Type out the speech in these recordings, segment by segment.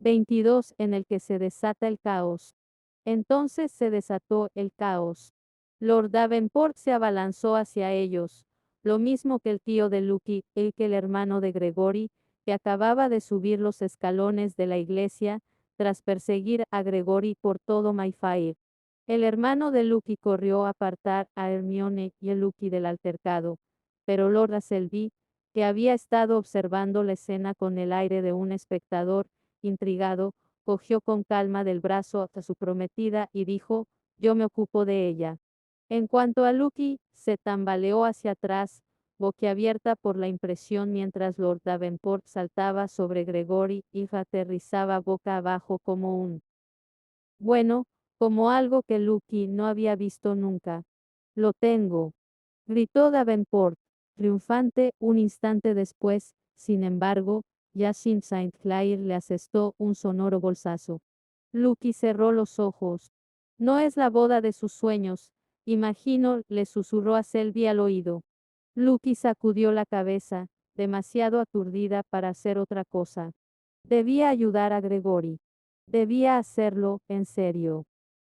22 en el que se desata el caos. Entonces se desató el caos. Lord Davenport se abalanzó hacia ellos, lo mismo que el tío de Lucky y que el hermano de Gregory, que acababa de subir los escalones de la iglesia, tras perseguir a Gregory por todo Mayfair. El hermano de Lucky corrió a apartar a Hermione y el Lucky del altercado, pero Lord Asselby, que había estado observando la escena con el aire de un espectador, intrigado, cogió con calma del brazo a su prometida y dijo, yo me ocupo de ella. En cuanto a Lucky, se tambaleó hacia atrás, boquiabierta por la impresión mientras Lord Davenport saltaba sobre Gregory y aterrizaba boca abajo como un bueno, como algo que Lucky no había visto nunca. Lo tengo, gritó Davenport, triunfante un instante después, sin embargo, Jacinthe St. Clair le asestó un sonoro bolsazo. Lucky cerró los ojos. No es la boda de sus sueños, imagino, le susurró a Selby al oído. Lucky sacudió la cabeza, demasiado aturdida para hacer otra cosa. Debía ayudar a Gregory. Debía hacerlo, en serio.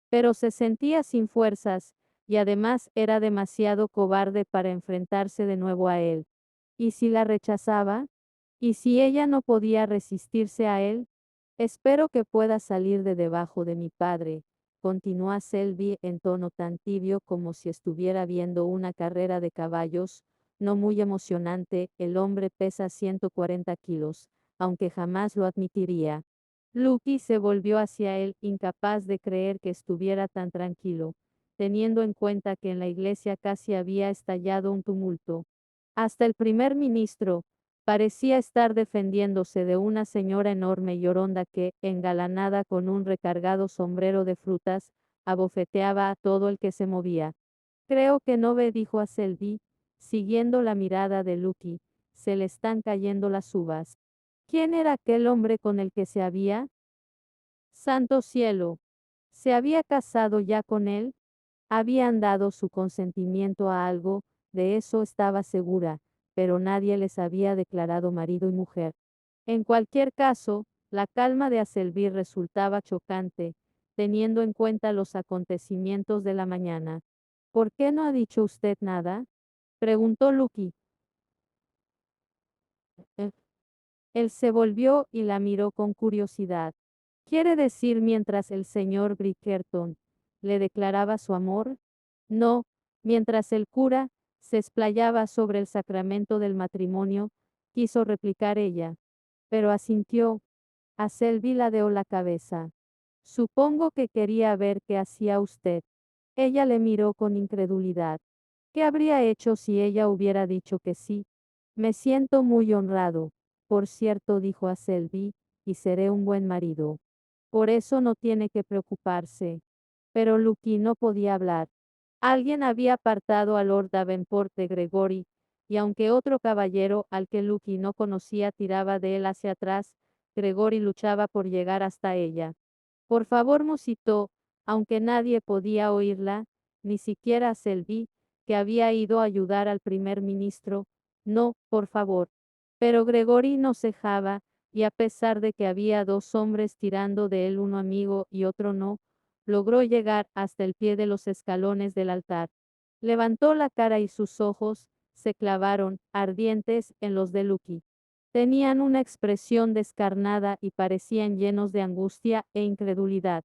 Pero se sentía sin fuerzas, y además era demasiado cobarde para enfrentarse de nuevo a él. ¿Y si la rechazaba? ¿Y si ella no podía resistirse a él? Espero que pueda salir de debajo de mi padre, continuó Selby en tono tan tibio como si estuviera viendo una carrera de caballos, no muy emocionante, el hombre pesa 140 kilos, aunque jamás lo admitiría. Lucky se volvió hacia él, incapaz de creer que estuviera tan tranquilo, teniendo en cuenta que en la iglesia casi había estallado un tumulto. Hasta el primer ministro parecía estar defendiéndose de una señora enorme y oronda que, engalanada con un recargado sombrero de frutas, abofeteaba a todo el que se movía. Creo que no ve, dijo a Selby, siguiendo la mirada de Lucky, se le están cayendo las uvas. ¿Quién era aquel hombre con el que se había? Santo cielo. ¿Se había casado ya con él? Habían dado su consentimiento a algo, de eso estaba segura, pero nadie les había declarado marido y mujer. En cualquier caso, la calma de Asselby resultaba chocante, teniendo en cuenta los acontecimientos de la mañana. ¿Por qué no ha dicho usted nada? Preguntó Lucky. Eh, Él se volvió y la miró con curiosidad. ¿Quiere decir mientras el señor Bridgerton le declaraba su amor? No, mientras el cura se explayaba sobre el sacramento del matrimonio, quiso replicar ella, pero asintió. A Selby ladeó la cabeza. Supongo que quería ver qué hacía usted. Ella le miró con incredulidad. ¿Qué habría hecho si ella hubiera dicho que sí? Me siento muy honrado, por cierto, dijo a Selby, y seré un buen marido. Por eso no tiene que preocuparse. Pero Lucky no podía hablar. Alguien había apartado a Lord Davenport de Gregory, y aunque otro caballero al que Lucky no conocía tiraba de él hacia atrás, Gregory luchaba por llegar hasta ella. Por favor, musitó, aunque nadie podía oírla, ni siquiera Selby, que había ido a ayudar al primer ministro. No, por favor. Pero Gregory no cejaba, y a pesar de que había dos hombres tirando de él, uno amigo y otro no, logró llegar hasta el pie de los escalones del altar. Levantó la cara y sus ojos se clavaron, ardientes, en los de Lucky. Tenían una expresión descarnada y parecían llenos de angustia e incredulidad.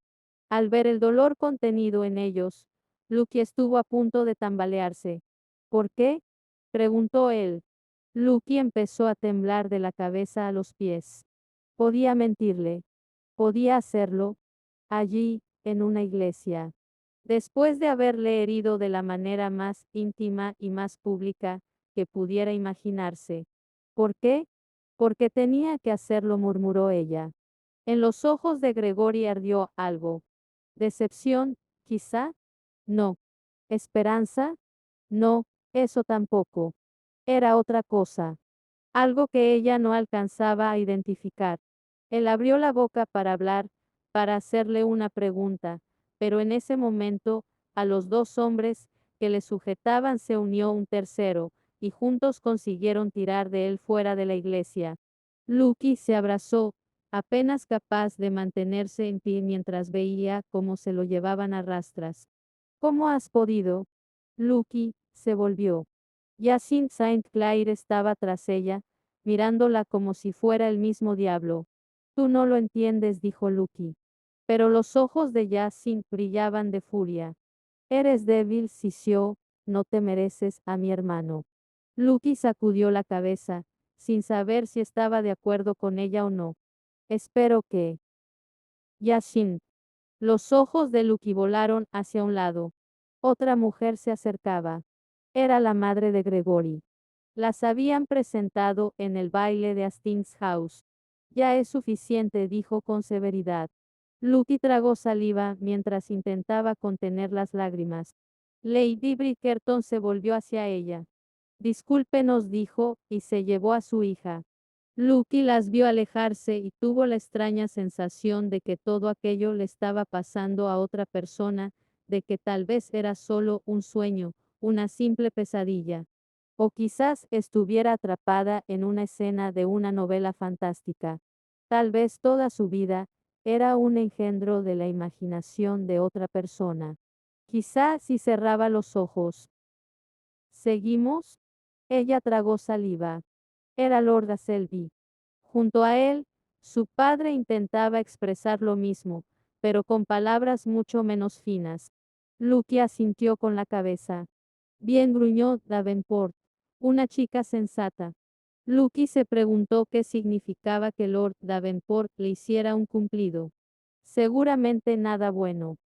Al ver el dolor contenido en ellos, Lucky estuvo a punto de tambalearse. ¿Por qué? Preguntó él. Lucky empezó a temblar de la cabeza a los pies. Podía mentirle. Podía hacerlo. Allí, en una iglesia. Después de haberle herido de la manera más íntima y más pública que pudiera imaginarse. ¿Por qué? Porque tenía que hacerlo, murmuró ella. En los ojos de Gregory ardió algo. ¿Decepción, quizá? No. ¿Esperanza? No, eso tampoco. Era otra cosa. Algo que ella no alcanzaba a identificar. Él abrió la boca para hablar, para hacerle una pregunta, pero en ese momento, a los dos hombres que le sujetaban se unió un tercero, y juntos consiguieron tirar de él fuera de la iglesia. Lucky se abrazó, apenas capaz de mantenerse en pie mientras veía cómo se lo llevaban a rastras. ¿Cómo has podido? Lucky se volvió. Jacinthe Saint Clair estaba tras ella, mirándola como si fuera el mismo diablo. Tú no lo entiendes, dijo Lucky. Pero los ojos de Jacinthe brillaban de furia. Eres débil, Sisio, no te mereces a mi hermano. Lucky sacudió la cabeza, sin saber si estaba de acuerdo con ella o no. Espero que. Yashin. Los ojos de Lucky volaron hacia un lado. Otra mujer se acercaba. Era la madre de Gregory. Las habían presentado en el baile de Hastings House. Ya es suficiente, dijo con severidad. Lucky tragó saliva mientras intentaba contener las lágrimas. Lady Bridgerton se volvió hacia ella. Discúlpenos, dijo, y se llevó a su hija. Lucky las vio alejarse y tuvo la extraña sensación de que todo aquello le estaba pasando a otra persona, de que tal vez era solo un sueño, una simple pesadilla. O quizás estuviera atrapada en una escena de una novela fantástica. Tal vez toda su vida era un engendro de la imaginación de otra persona. Quizás si cerraba los ojos. ¿Seguimos? Ella tragó saliva. Era Lord Selby. Junto a él, su padre intentaba expresar lo mismo, pero con palabras mucho menos finas. Lucky asintió con la cabeza. Bien, gruñó Davenport. Una chica sensata. Lucky se preguntó qué significaba que Lord Davenport le hiciera un cumplido. Seguramente nada bueno.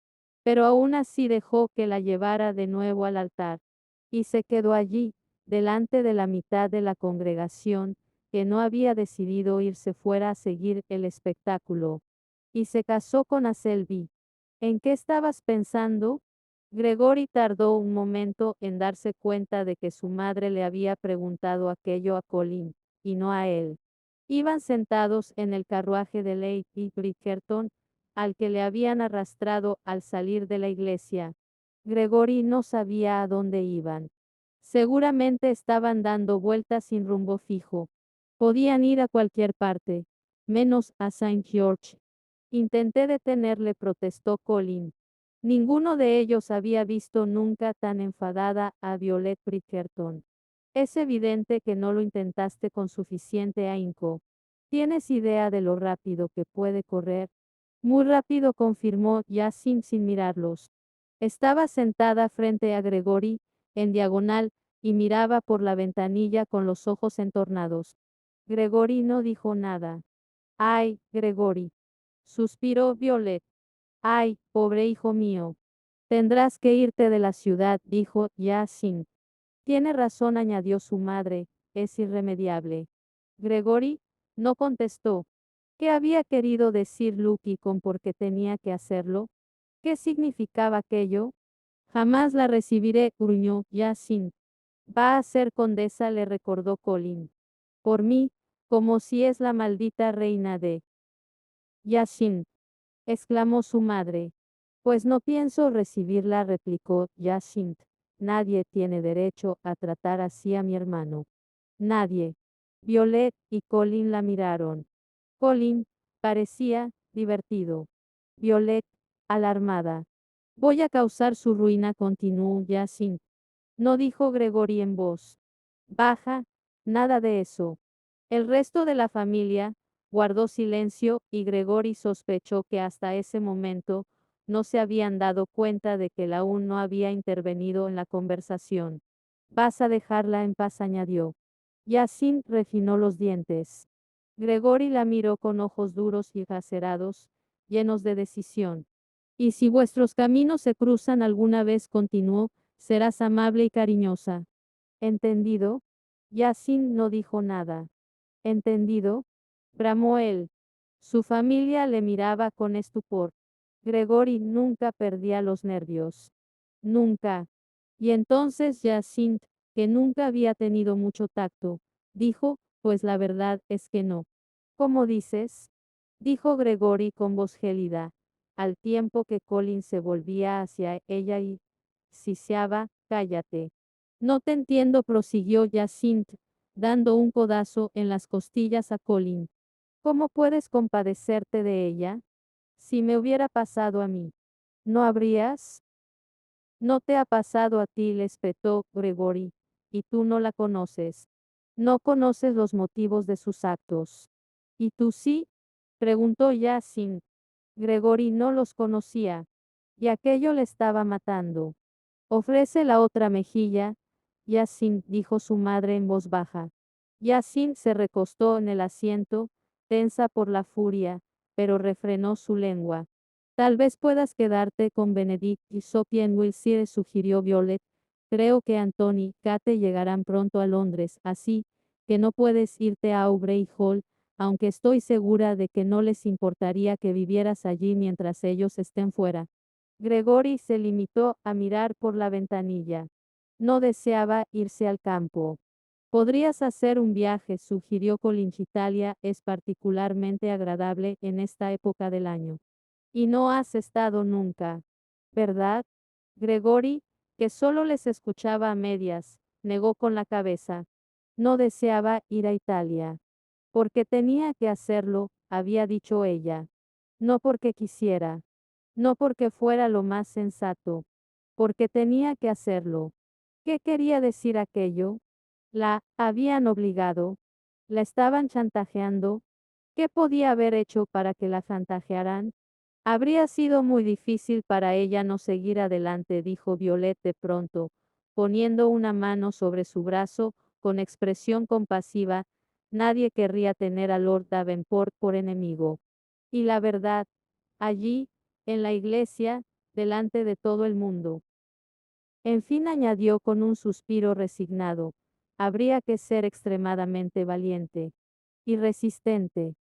Pero aún así dejó que la llevara de nuevo al altar. Y se quedó allí, delante de la mitad de la congregación, que no había decidido irse fuera a seguir el espectáculo. Y se casó con Aselby. ¿En qué estabas pensando? Gregory tardó un momento en darse cuenta de que su madre le había preguntado aquello a Colin, y no a él. Iban sentados en el carruaje de Lady Bridgerton, al que le habían arrastrado al salir de la iglesia. Gregory no sabía a dónde iban. Seguramente estaban dando vueltas sin rumbo fijo. Podían ir a cualquier parte, menos a Saint George. Intenté detenerle, protestó Colin. Ninguno de ellos había visto nunca tan enfadada a Violet Bridgerton. Es evidente que no lo intentaste con suficiente ahínco. ¿Tienes idea de lo rápido que puede correr? Muy rápido, confirmó Jacinthe sin mirarlos. Estaba sentada frente a Gregory, en diagonal, y miraba por la ventanilla con los ojos entornados. Gregory no dijo nada. Ay, Gregory. Suspiró Violet. Ay, pobre hijo mío. Tendrás que irte de la ciudad, dijo Jacinthe. Tiene razón, añadió su madre, es irremediable. Gregory no contestó. ¿Qué había querido decir Lucky con por qué tenía que hacerlo? ¿Qué significaba aquello? Jamás la recibiré, gruñó Jacinthe. Va a ser condesa, le recordó Colin. Por mí, como si es la maldita reina de Jacinthe, exclamó su madre. Pues no pienso recibirla, replicó Jacinthe. Nadie tiene derecho a tratar así a mi hermano. Nadie. Violet y Colin la miraron. Colin parecía divertido. Violet, alarmada. Voy a causar su ruina, continuó Jacinthe. No, dijo Gregory en voz baja, nada de eso. El resto de la familia guardó silencio y Gregory sospechó que hasta ese momento no se habían dado cuenta de que él aún no había intervenido en la conversación. Vas a dejarla en paz, añadió. Jacinthe refinó los dientes. Gregory la miró con ojos duros y acerados, llenos de decisión. Y si vuestros caminos se cruzan alguna vez, continuó, serás amable y cariñosa. ¿Entendido? Jacinthe no dijo nada. ¿Entendido? Bramó él. Su familia le miraba con estupor. Gregory nunca perdía los nervios. Nunca. Y entonces Jacinthe, que nunca había tenido mucho tacto, dijo, pues la verdad es que no. ¿Cómo dices? Dijo Gregory con voz gélida, al tiempo que Colin se volvía hacia ella y siseaba, cállate. No te entiendo, prosiguió Jacinthe, dando un codazo en las costillas a Colin. ¿Cómo puedes compadecerte de ella? Si me hubiera pasado a mí, ¿no habrías? No te ha pasado a ti, le espetó Gregory, y tú no la conoces. No conoces los motivos de sus actos. ¿Y tú sí? Preguntó Yasin. Gregory no los conocía, y aquello le estaba matando. Ofrece la otra mejilla, Yasin, dijo su madre en voz baja. Yasin se recostó en el asiento, tensa por la furia, pero refrenó su lengua. Tal vez puedas quedarte con Benedict y Sophie en Wiltshire, sugirió Violet. Creo que Anthony y Kate llegarán pronto a Londres, así que no puedes irte a Aubrey Hall, aunque estoy segura de que no les importaría que vivieras allí mientras ellos estén fuera. Gregory se limitó a mirar por la ventanilla. No deseaba irse al campo. Podrías hacer un viaje, sugirió Colin. Italia es particularmente agradable en esta época del año. Y no has estado nunca, ¿verdad? Gregory, que solo les escuchaba a medias, negó con la cabeza. No deseaba ir a Italia. Porque tenía que hacerlo, había dicho ella. No porque quisiera. No porque fuera lo más sensato. Porque tenía que hacerlo. ¿Qué quería decir aquello? La habían obligado. La estaban chantajeando. ¿Qué podía haber hecho para que la chantajearan? Habría sido muy difícil para ella no seguir adelante, dijo Violet de pronto, poniendo una mano sobre su brazo, con expresión compasiva. Nadie querría tener a Lord Davenport por enemigo. Y la verdad, allí, en la iglesia, delante de todo el mundo. En fin, añadió con un suspiro resignado, habría que ser extremadamente valiente y resistente.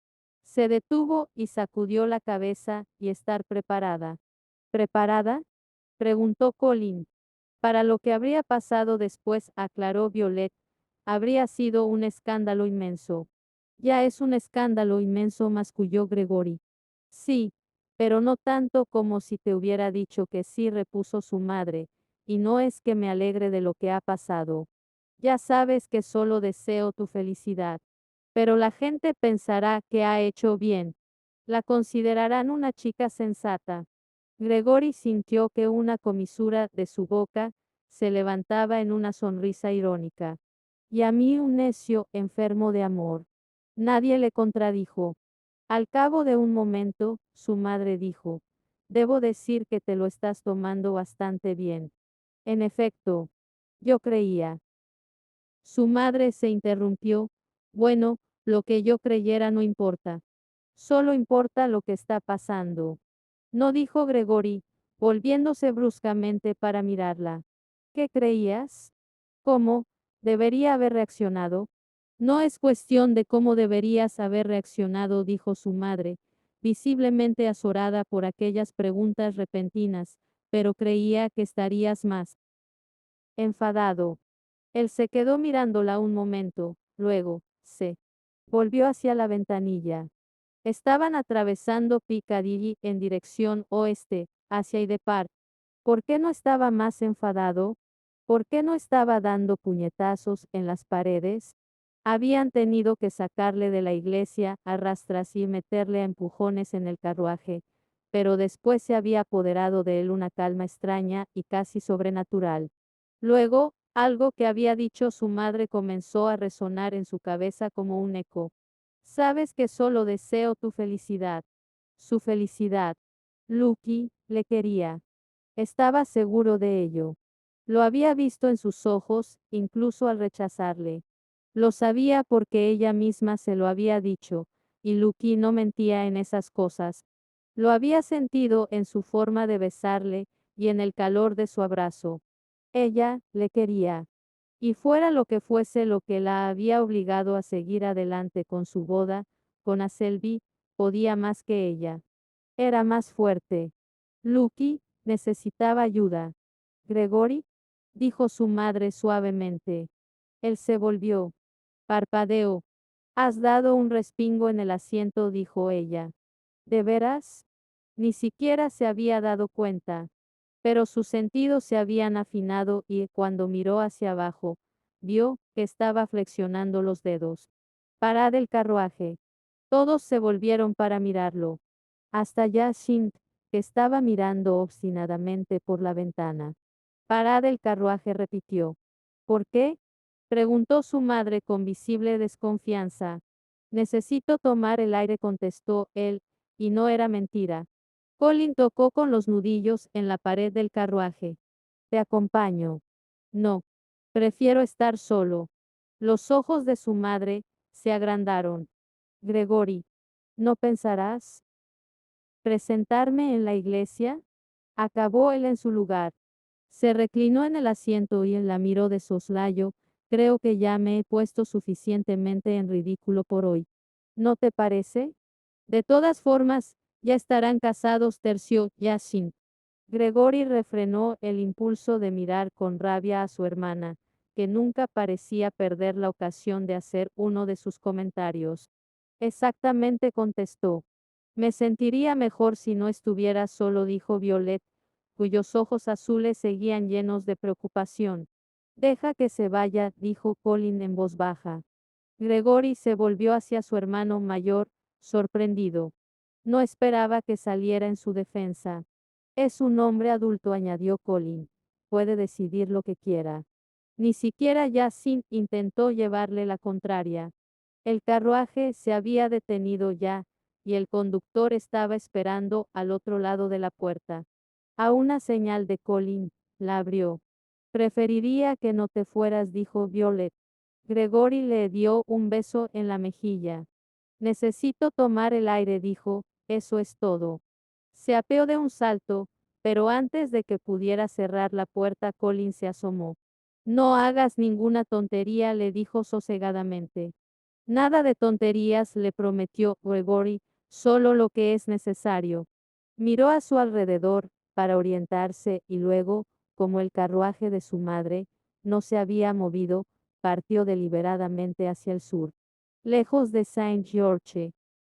Se detuvo y sacudió la cabeza, y estar preparada. ¿Preparada? Preguntó Colin. Para lo que habría pasado después, aclaró Violet, habría sido un escándalo inmenso. Ya es un escándalo inmenso, masculló Gregory. Sí, pero no tanto como si te hubiera dicho que sí, repuso su madre, y no es que me alegre de lo que ha pasado. Ya sabes que solo deseo tu felicidad. Pero la gente pensará que ha hecho bien. La considerarán una chica sensata. Gregory sintió que una comisura de su boca se levantaba en una sonrisa irónica. Y a mí un necio enfermo de amor. Nadie le contradijo. Al cabo de un momento, su madre dijo, debo decir que te lo estás tomando bastante bien. En efecto, yo creía. Su madre se interrumpió, bueno, lo que yo creyera no importa. Solo importa lo que está pasando. No, dijo Gregory, volviéndose bruscamente para mirarla. ¿Qué creías? ¿Cómo? ¿Debería haber reaccionado? No es cuestión de cómo deberías haber reaccionado, dijo su madre, visiblemente azorada por aquellas preguntas repentinas, pero creía que estarías más enfadado. Él se quedó mirándola un momento, luego, se volvió hacia la ventanilla. Estaban atravesando Piccadilly en dirección oeste, hacia Hyde Park. ¿Por qué no estaba más enfadado? ¿Por qué no estaba dando puñetazos en las paredes? Habían tenido que sacarle de la iglesia a rastras y meterle a empujones en el carruaje, pero después se había apoderado de él una calma extraña y casi sobrenatural. Luego, algo que había dicho su madre comenzó a resonar en su cabeza como un eco. Sabes que solo deseo tu felicidad. Su felicidad. Lucky le quería. Estaba seguro de ello. Lo había visto en sus ojos, incluso al rechazarle. Lo sabía porque ella misma se lo había dicho, y Lucky no mentía en esas cosas. Lo había sentido en su forma de besarle, y en el calor de su abrazo. Ella le quería. Y fuera lo que fuese lo que la había obligado a seguir adelante con su boda, con Selby, podía más que ella. Era más fuerte. Lucky necesitaba ayuda. Gregory, dijo su madre suavemente. Él se volvió. Parpadeó. Has dado un respingo en el asiento, dijo ella. ¿De veras? Ni siquiera se había dado cuenta. Pero sus sentidos se habían afinado y, cuando miró hacia abajo, vio que estaba flexionando los dedos. Parad el carruaje. Todos se volvieron para mirarlo. Hasta Jacinthe, que estaba mirando obstinadamente por la ventana. Parad el carruaje, repitió. ¿Por qué? Preguntó su madre con visible desconfianza. Necesito tomar el aire, contestó él, y no era mentira. Colin tocó con los nudillos en la pared del carruaje. Te acompaño. No. Prefiero estar solo. Los ojos de su madre se agrandaron. Gregory, ¿no pensarás presentarme en la iglesia? Acabó él en su lugar. Se reclinó en el asiento y él la miró de soslayo. Creo que ya me he puesto suficientemente en ridículo por hoy. ¿No te parece? De todas formas, ya estarán casados, terció Yashin. Gregory refrenó el impulso de mirar con rabia a su hermana, que nunca parecía perder la ocasión de hacer uno de sus comentarios. Exactamente, contestó. Me sentiría mejor si no estuviera solo, dijo Violet, cuyos ojos azules seguían llenos de preocupación. Deja que se vaya, dijo Colin en voz baja. Gregory se volvió hacia su hermano mayor, sorprendido. No esperaba que saliera en su defensa. Es un hombre adulto, añadió Colin. Puede decidir lo que quiera. Ni siquiera Yasin intentó llevarle la contraria. El carruaje se había detenido ya, y el conductor estaba esperando al otro lado de la puerta. A una señal de Colin, la abrió. Preferiría que no te fueras, dijo Violet. Gregory le dio un beso en la mejilla. Necesito tomar el aire, dijo, eso es todo. Se apeó de un salto, pero antes de que pudiera cerrar la puerta, Colin se asomó. No hagas ninguna tontería, le dijo sosegadamente. Nada de tonterías, le prometió Gregory, solo lo que es necesario. Miró a su alrededor para orientarse y luego, como el carruaje de su madre no se había movido, partió deliberadamente hacia el sur, lejos de Saint George.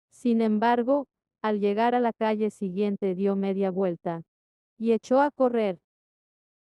Sin embargo, al llegar a la calle siguiente dio media vuelta y echó a correr.